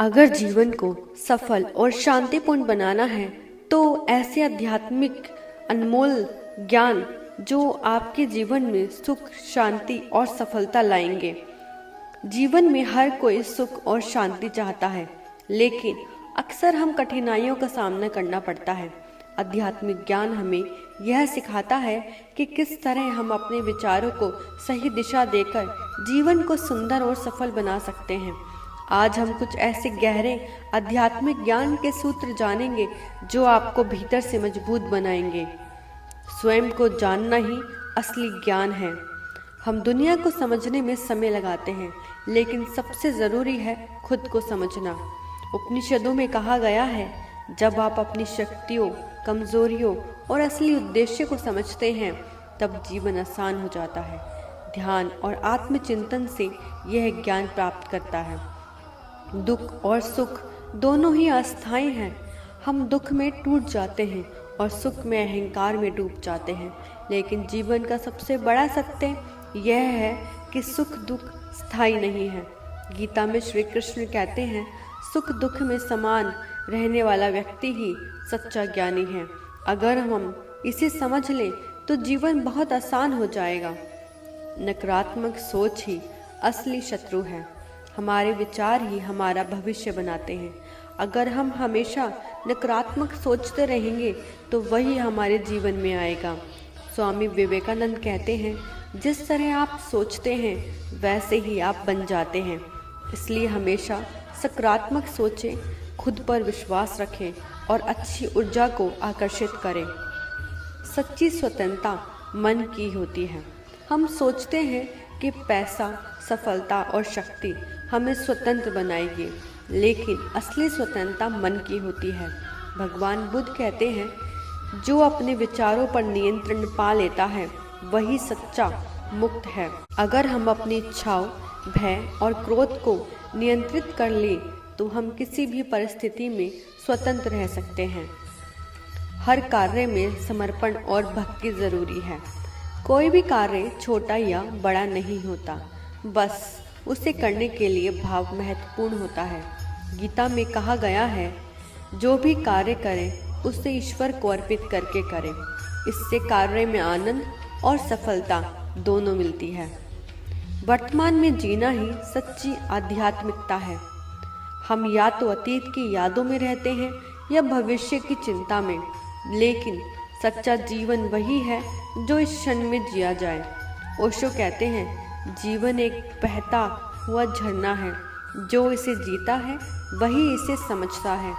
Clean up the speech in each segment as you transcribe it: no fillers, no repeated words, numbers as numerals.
अगर जीवन को सफल और शांतिपूर्ण बनाना है तो ऐसे आध्यात्मिक अनमोल ज्ञान जो आपके जीवन में सुख, शांति और सफलता लाएंगे। जीवन में हर कोई सुख और शांति चाहता है, लेकिन अक्सर हम कठिनाइयों का सामना करना पड़ता है। आध्यात्मिक ज्ञान हमें यह सिखाता है कि किस तरह हम अपने विचारों को सही दिशा देकर जीवन को सुंदर और सफल बना सकते हैं। आज हम कुछ ऐसे गहरे आध्यात्मिक ज्ञान के सूत्र जानेंगे जो आपको भीतर से मजबूत बनाएंगे। स्वयं को जानना ही असली ज्ञान है। हम दुनिया को समझने में समय लगाते हैं, लेकिन सबसे ज़रूरी है खुद को समझना। उपनिषदों में कहा गया है, जब आप अपनी शक्तियों, कमजोरियों और असली उद्देश्य को समझते हैं तब जीवन आसान हो जाता है। ध्यान और आत्मचिंतन से यह ज्ञान प्राप्त करता है। दुख और सुख दोनों ही अस्थायी हैं। हम दुख में टूट जाते हैं और सुख में अहंकार में डूब जाते हैं, लेकिन जीवन का सबसे बड़ा सत्य यह है कि सुख दुख स्थायी नहीं है। गीता में श्री कृष्ण कहते हैं, सुख दुख में समान रहने वाला व्यक्ति ही सच्चा ज्ञानी है। अगर हम इसे समझ लें तो जीवन बहुत आसान हो जाएगा। नकारात्मक सोच ही असली शत्रु है। हमारे विचार ही हमारा भविष्य बनाते हैं। अगर हम हमेशा नकारात्मक सोचते रहेंगे तो वही हमारे जीवन में आएगा। स्वामी विवेकानंद कहते हैं, जिस तरह आप सोचते हैं वैसे ही आप बन जाते हैं। इसलिए हमेशा सकारात्मक सोचें, खुद पर विश्वास रखें और अच्छी ऊर्जा को आकर्षित करें। सच्ची स्वतंत्रता मन की होती है। हम सोचते हैं कि पैसा, सफलता और शक्ति हमें स्वतंत्र बनाएगी, लेकिन असली स्वतंत्रता मन की होती है। भगवान बुद्ध कहते हैं, जो अपने विचारों पर नियंत्रण पा लेता है वही सच्चा मुक्त है। अगर हम अपनी इच्छाओं, भय और क्रोध को नियंत्रित कर लें तो हम किसी भी परिस्थिति में स्वतंत्र रह सकते हैं। हर कार्य में समर्पण और भक्ति जरूरी है। कोई भी कार्य छोटा या बड़ा नहीं होता, बस उसे करने के लिए भाव महत्वपूर्ण होता है। गीता में कहा गया है, जो भी कार्य करें उसे ईश्वर को अर्पित करके करें। इससे कार्य में आनंद और सफलता दोनों मिलती है। वर्तमान में जीना ही सच्ची आध्यात्मिकता है। हम या तो अतीत की यादों में रहते हैं या भविष्य की चिंता में, लेकिन सच्चा जीवन वही है जो इस क्षण में जिया जाए। ओशो कहते हैं, जीवन एक बहता हुआ झरना है, जो इसे जीता है वही इसे समझता है।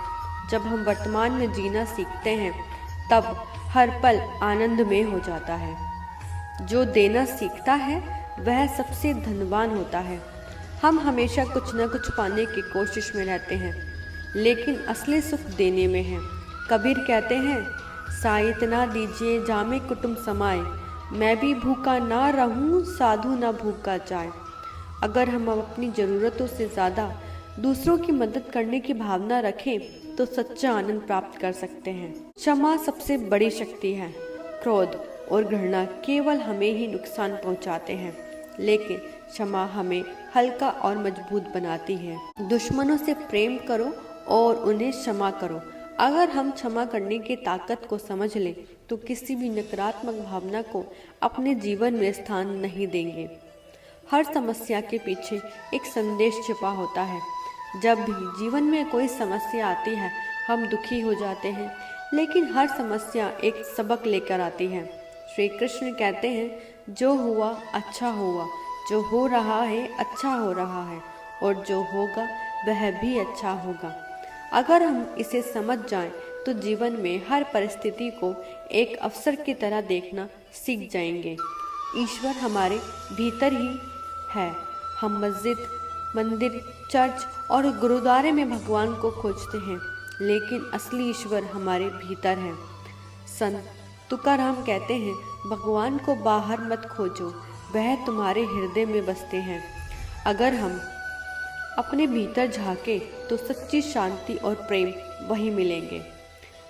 जब हम वर्तमान में जीना सीखते हैं तब हर पल आनंदमय हो जाता है। जो देना सीखता है वह सबसे धनवान होता है। हम हमेशा कुछ न कुछ पाने की कोशिश में रहते हैं, लेकिन असली सुख देने में है। कबीर कहते हैं, साइत ना दीजिए जामे कुटुंब समाए, मैं भी भूखा ना रहूं साधु ना भूखा जाए। अगर हम अपनी ज़रूरतों से ज़्यादा दूसरों की मदद करने की भावना रखें तो सच्चा आनंद प्राप्त कर सकते हैं। क्षमा सबसे बड़ी शक्ति है। क्रोध और घृणा केवल हमें ही नुकसान पहुंचाते हैं, लेकिन क्षमा हमें हल्का और मजबूत बनाती है। दुश्मनों से प्रेम करो और उन्हें क्षमा करो। अगर हम क्षमा करने की ताकत को समझ लें तो किसी भी नकारात्मक भावना को अपने जीवन में स्थान नहीं देंगे। हर समस्या के पीछे एक संदेश छिपा होता है। जब भी जीवन में कोई समस्या आती है हम दुखी हो जाते हैं, लेकिन हर समस्या एक सबक लेकर आती है। श्री कृष्ण कहते हैं, जो हुआ अच्छा हुआ, जो हो रहा है अच्छा हो रहा है, और जो होगा वह भी अच्छा होगा। अगर हम इसे समझ जाएं तो जीवन में हर परिस्थिति को एक अवसर की तरह देखना सीख जाएंगे। ईश्वर हमारे भीतर ही है। हम मस्जिद, मंदिर, चर्च और गुरुद्वारे में भगवान को खोजते हैं, लेकिन असली ईश्वर हमारे भीतर है। संत तुकाराम कहते हैं, भगवान को बाहर मत खोजो, वह तुम्हारे हृदय में बसते हैं। अगर हम अपने भीतर झांके तो सच्ची शांति और प्रेम वही मिलेंगे।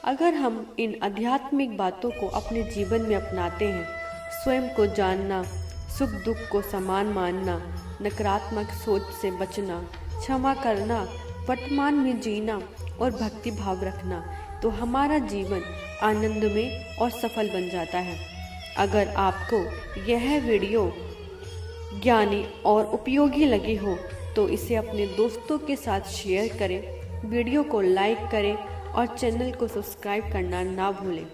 अगर हम इन आध्यात्मिक बातों को अपने जीवन में अपनाते हैं, स्वयं को जानना, सुख दुख को समान मानना, नकारात्मक सोच से बचना, क्षमा करना, वर्तमान में जीना और भक्ति भाव रखना, तो हमारा जीवन आनंदमय और सफल बन जाता है। अगर आपको यह वीडियो ज्ञानी और उपयोगी लगी हो तो इसे अपने दोस्तों के साथ शेयर करें, वीडियो को लाइक करें और चैनल को सब्सक्राइब करना ना भूलें।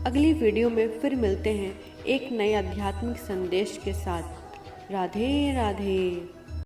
अगली वीडियो में फिर मिलते हैं एक नए आध्यात्मिक संदेश के साथ। राधे राधे।